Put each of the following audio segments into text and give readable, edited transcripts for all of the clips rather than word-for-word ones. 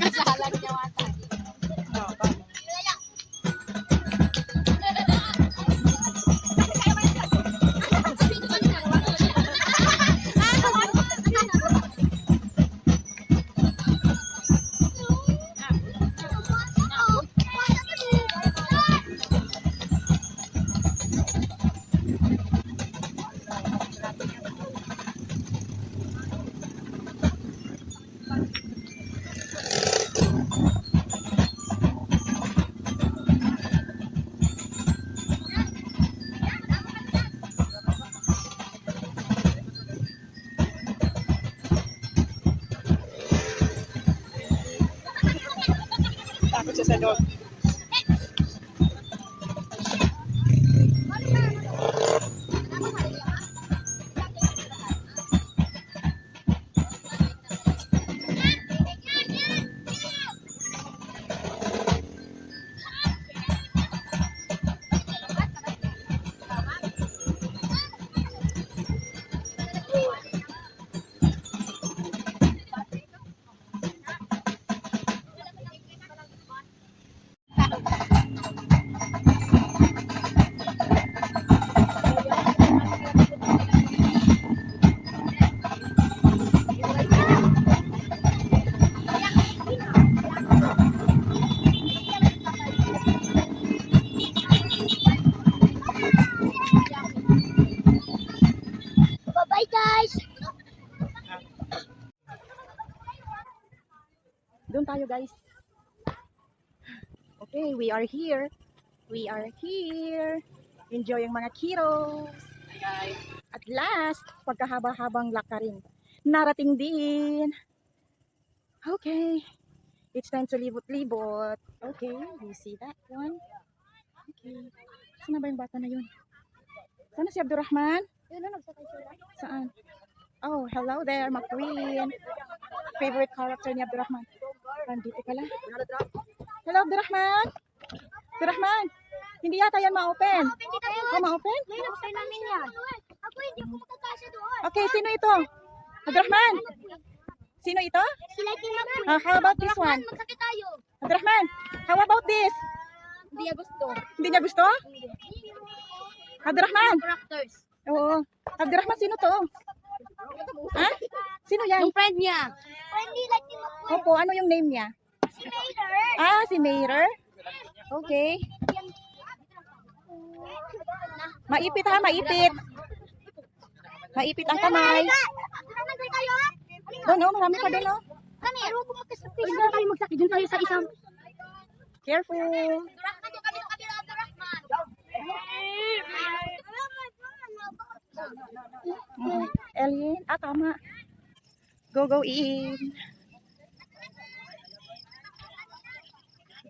Sahalan niya wata. Takot siya sa dog. Bye guys. Doon tayo guys. Okay, we are here. We are here. Enjoy yung mga kiddos. Guys. At last, pagkahaba-habang lakarin, narating din. Okay. It's time to libot-libot. Okay, do you see that one? Okay. Saan na ba yung bata na yun? Sana si Abdurrahman? Saan? Oh, hello there, McQueen. Favorite character ni Abdurrahman. Nandito pala. Hello, Abdurrahman. Abdurrahman, hindi yata yan ma-open. Oh, ma-open? Ako hindi ko makakasya doon. Okay, sino ito? Abdurrahman? Sino ito? Sila tinapin. How about this one? Magsakit tayo. Abdurrahman, how about this? Hindi niya gusto. Hindi niya gusto? Abdurrahman? Characters. Oo. Abdurrahman, sino to? Ha? Sino yan? Yung friend niya. Friendly like ni McQueen. Opo, ano yung name niya? Si Mater. Ah, si Mater. Okay. Maipit ha, maipit. Maipit ang kamay. Nagay tayo. Doon, oh, marami pa doon, oh. Kami, araw ko magkasapis. Hindi tayo magsakit. Doon tayo sa isang. Careful. Abdurrahman, doon kami sa kabila, Abdurrahman. Alien, tama. Go in.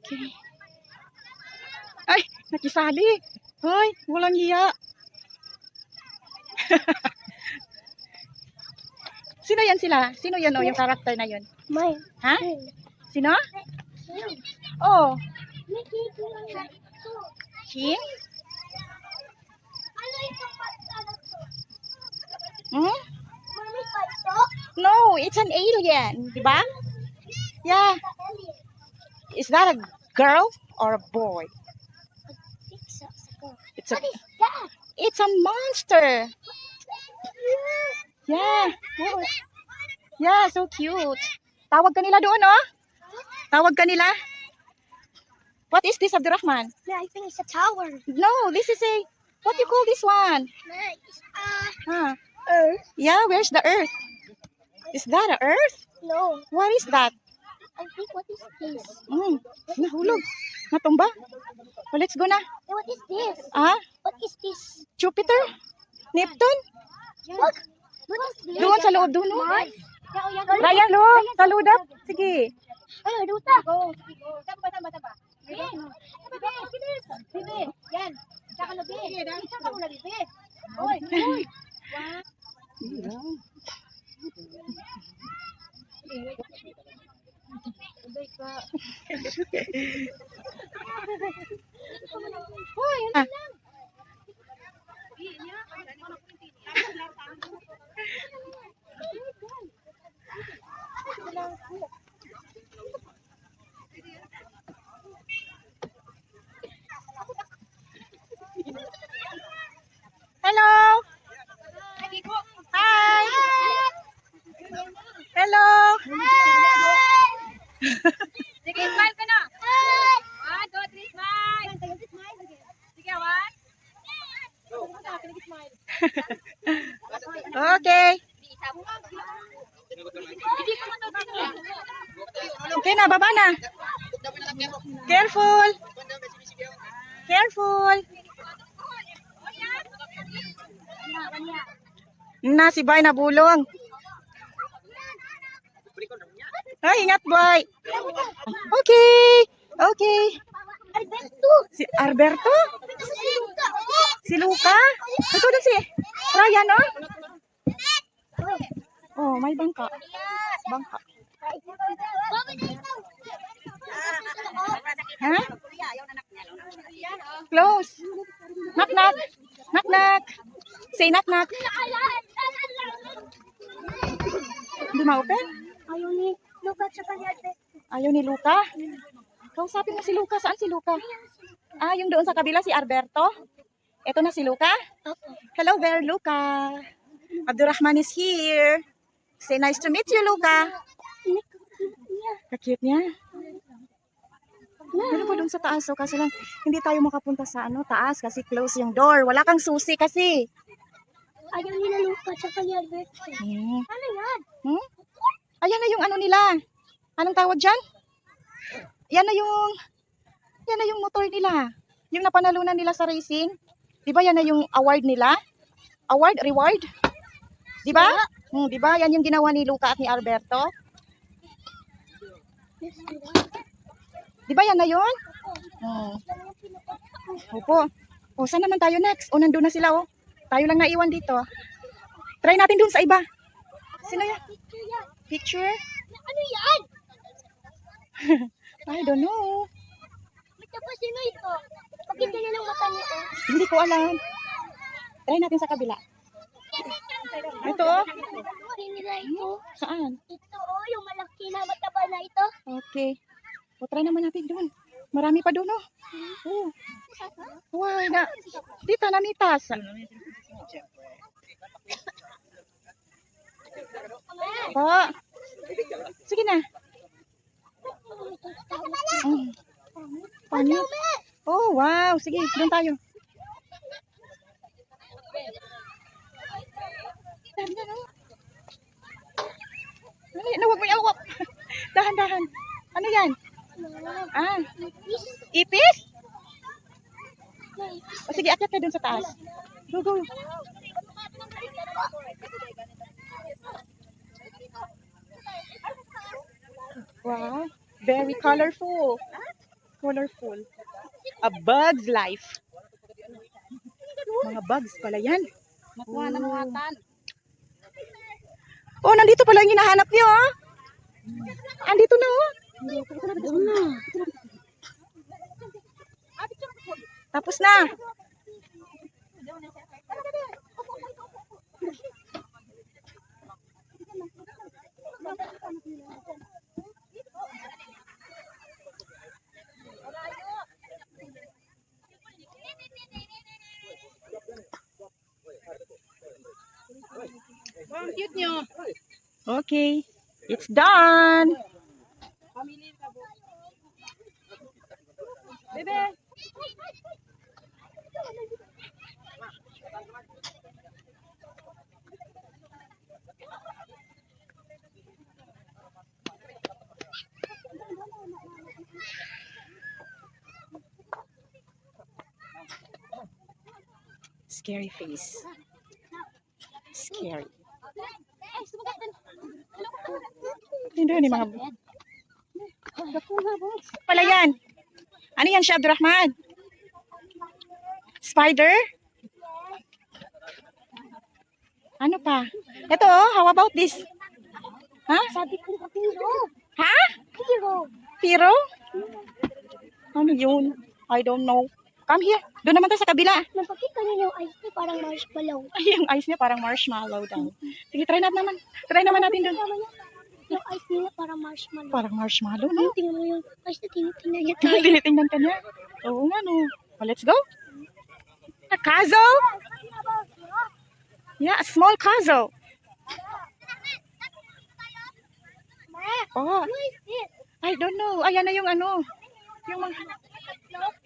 Okay. Ay, nakisali. Hoy, walang hiya. Sino yan sila? Sino yan, oh, yung karakter na yun? May. Ha? Sino? Oh, Chin? Ano itong pagkakas ko? Hmm? Mami, pato? No, it's an alien, di ba? Yeah. Is that a girl or a boy? It's a What is that? it's a monster. Yeah. Oh. Yeah, so cute. Tawag ka nila doon, oh. Tawag ka nila. What is this, Abdurrahman? Yeah, I think it's a tower. No, this is a, what do you call this one? Nice. Huh? Earth? Yeah, where's the earth? Is that a earth? No. What is that? I think what is this? Nahulog. Natumba. Oh, let's go na. Hey, what is this? Ah, What is this? Jupiter? Neptune? Look. What is this? Doon sa loob, doon, no? Mars? Ryan, lo, sa loob. Sige. Ay, duta. Go. Taba. Bibi. Bibi. Yan. Saka na, Bibi. Saka mo na, Bibi. Oy. Ah. Sige, smile ka na. 1, 2, 3, smile. Sige, 1. Okay. Okay na, baba na. Careful. Careful. Na, si Bay nabulong. Ay, ingat, boy. Okay. Okay. Si Alberto? Si Luca? Ito din si Ryan, no? Oh, may bangka. Bangka. Ha? Close. Knock, knock. Knock, knock. Say knock, knock. Hindi ma-open? Ayaw ni Luka sa kanya. Ayaw ni Luca? Kausapin mo si Luca. Saan si Luca? Ah, yung doon sa kabila, si Alberto? Ito na si Luca? Hello there, Luca. Abdurrahman is here. Say nice to meet you, Luca. Kakit niya. Meron pa doon sa taas. So, kasi lang, hindi tayo makapunta sa taas kasi close yung door. Wala kang susi kasi. Ayaw nila Luka sa kanya. Ano yan? Hmm? Ayan na yung nila. Anong tawag dyan? Yan na yung motor nila. Yung napanalunan nila sa racing. Di ba yan na yung award nila? Award? Reward? Di ba? Di ba? Yan yung ginawa ni Luca at ni Alberto. Di ba yan na yun? Opo. O, saan naman tayo next? O, nandun na sila, oh. Tayo lang naiwan dito. Try natin dun sa iba. Sino yan? Picture? Ano yan? I don't know. Basta pa sino ito? Pakita niya ng mata niya. Hindi ko alam. Try natin sa kabila. Ito, oh. Hindi nila ito. Saan? Ito yung malaki na mataba na ito. Okay. O, try naman natin doon. Marami pa doon, oh. Oh. Why na? Dito, namitas. Pa. Sige na. Paano? Oh, wow. Sige, doon tayo. Ano, huwag mo iawak. Dahan-dahan. Ano yan? Ah, ipis? O sige, akyat ka dun sa taas. Go, go. Wow, very colorful. Colorful. A bug's life. Mga bugs pala yan. Makuha ng watan. Oh, nandito pala yung hinahanap niyo, oh. Andito na, oh. Tapos na. Ang cute niyo. Okay, it's done. Bebe. Scary face. Scary. Hindi ni mga pala yan. Ano yan siya, Abdurrahman? Spider? Ano pa? Ito, oh, how about this? Ha? Sabi ko hero. Ha? Hero. Piro? Ano yun? I don't know. Come here. Doon naman tayo sa kabila. Napakita niyo yung ice niya parang marshmallow. Ay, yung ice niya parang marshmallow daw. Sige, try naman. Try naman natin doon. Yung ice niya parang marshmallow. Parang marshmallow, no? Tingnan mo yung ice na tinitingnan niya tayo. Tinitingnan ka niya. Oo nga, no. Oh, let's go. A castle? Yeah, a small castle. Oh, What is this? I I don't know. Ayan na yung ano. Yung mga...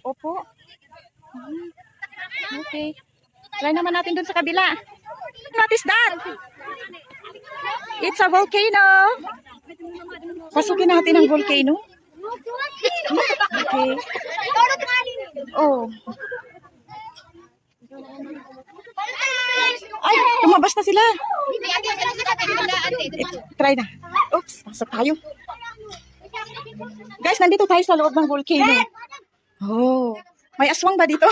Opo. Okay. Try naman natin dun sa kabila. What is that? It's a volcano. Pasukin natin ang volcano. Okay. Oh. Ay, lumabas na sila. Try na. Oops, pasok tayo. Guys, nandito tayo sa loob ng volcano. Oh, may aswang ba dito?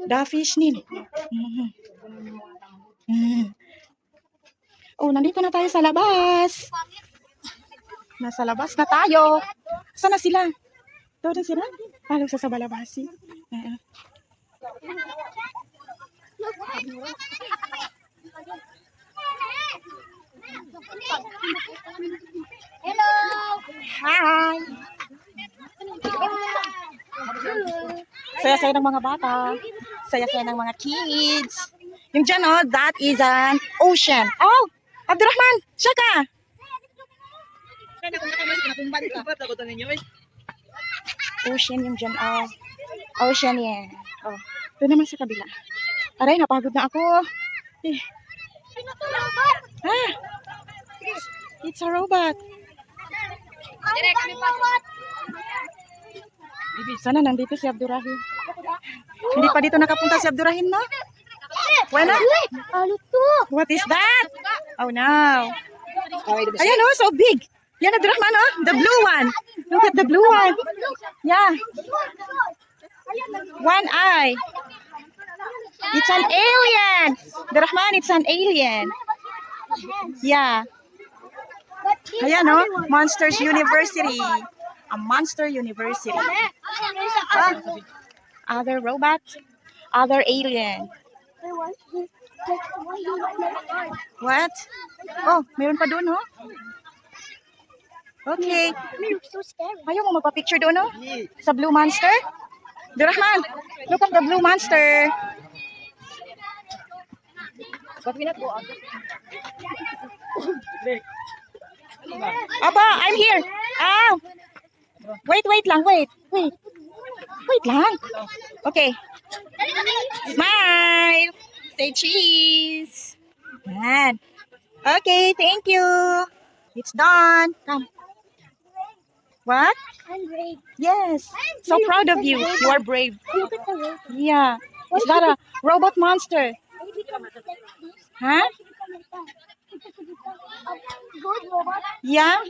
The fish nil. Oh, nandito na tayo sa labas. Nasa labas na tayo. Saan na sila? Doon na sila? Palog sa balabasi. Hello! Hi! Saya-saya ng mga bata. Saya-saya ng mga kids. Yung dyan, oh, that is an ocean. Oh, Abdurrahman, siya ka. Ocean yung dyan, oh. Ocean yan. Oh, doon naman sa kabila. Aray, napagod na ako. Eh. Ah, it's a robot. Sana nandito si Abdurrahim. Hindi pa dito nakapunta si Abdurrahim, no? Bueno? What is that? Oh, no. Ayan, oh, so big. Yan, Abdurrahman, oh. The blue one. Look at the blue one. Yeah. One eye. It's an alien. Abdurrahman, it's an alien. Yeah. Ayan, oh. Monsters University. A monster university. Other robot. Other alien. What? Oh, mayroon pa doon, oh. Okay. Ayaw mo magpa-picture doon, oh? Sa blue monster? Abdurrahman, look at the blue monster. Aba, I'm here. Ah. Wait lang, wait. Wait lang. Okay. Smile. Say cheese. Man. Okay, thank you. It's done. Come. What? I'm brave. Yes. So proud of you. You are brave. Look at the robot. Yeah. Is that a robot monster? Huh? Good robot. Yeah?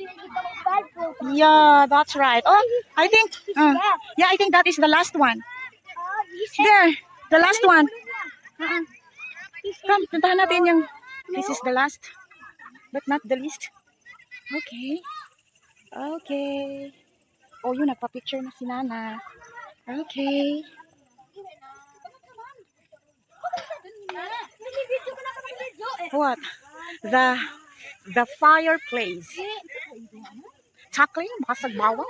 Bad robot. Yeah, that's right. Oh, I think, yeah, I think that is the last one. There, the last one. Come, puntahan natin yung, this is the last, but not the least. Okay. Okay. Oh, yun, nagpa-picture na si Nana. Okay. What? The fireplace. Tackling, basag bawang.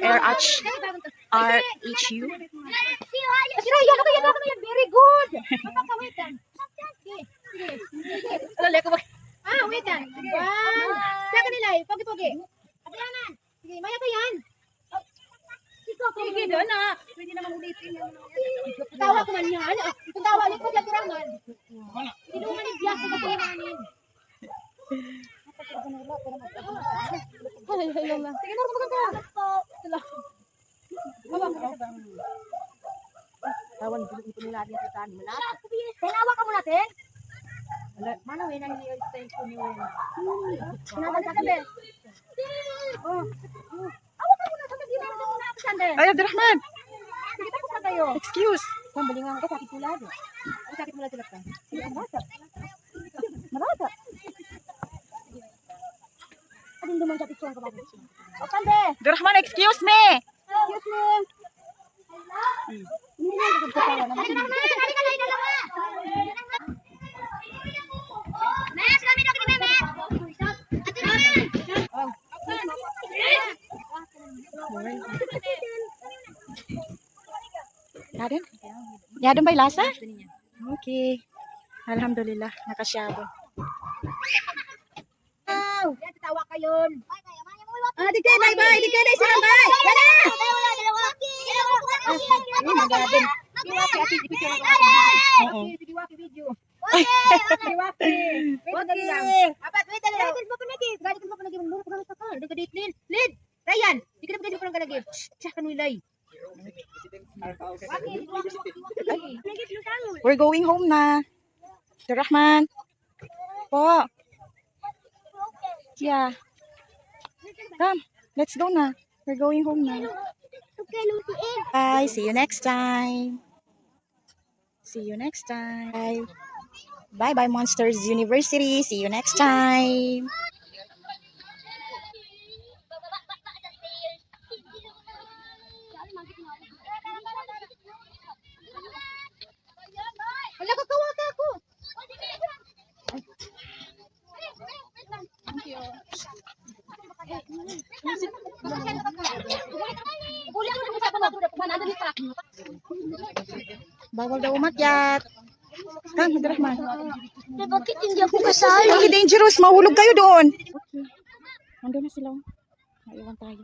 RHU. Very good. Wait lang. Saka nila, pogi-pogi. Sige, maya ka yan. Sige doon, ah. Pwede naman ulitin yan. Tawa ko man yan. Kung tawa, ulit mo siya turangan. Tinungan yung biyak ko sa turanganin. Hello lang. Sige, Marco, maganda. Tawag dito nila natin sa tanin. Tinawa ka mo natin? Mana wena ni stay ko ni wena. Tinawa ka be. Awa ka muna sa gilid mo na ako sande. Ay, Abdurrahman. Sige tapos na tayo. Excuse. Pambalingan ka sakit mula do. Ang sakit mula sila ka. Marata. Marata. Adin duman sa picture ka ba? O sande. Abdurrahman, excuse me. Excuse me. Hindi na ko tawa naman. Mas kami dok ni Meme. Yadon? Yadon ba'y lasa? Okay. Alhamdulillah, nakasyabo. Wow! Yan, tatawa ka yun. Ah, di kayo, bye-bye. Di kayo na isa bye. Wala! Ay, magaling. Diwaki, ati, di video na Oo. Waki, diwaki video. Diwaki. Wait, dali lang. Apat, wait, dali lang. Gadis mo panagib. Gadis mo panagib. Mura pa ka. Hindi ka date, Lid. Lid! Ryan! Di ka na gadis mo panagib. Siya ka nilay. Waki, diwaki. We're going home na. Rahman. Po. Yeah. Come. Let's go na. We're going home na. Bye. See you next time. See you next time. Bye bye Monsters University. See you next time. Wala ka kawa ka ako. Bawal daw umakyat. Come, Rahman. Bakit hindi ako kasali? Bakit dangerous? Mahulog kayo doon. Okay. Nandun na sila. Maiwan tayo.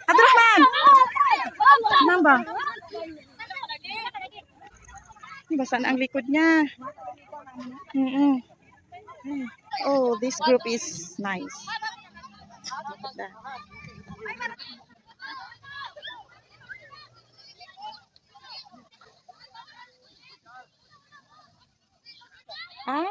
Abdurrahman! Saan ba? Basan ang likod niya. Oh, this group is nice. Ah?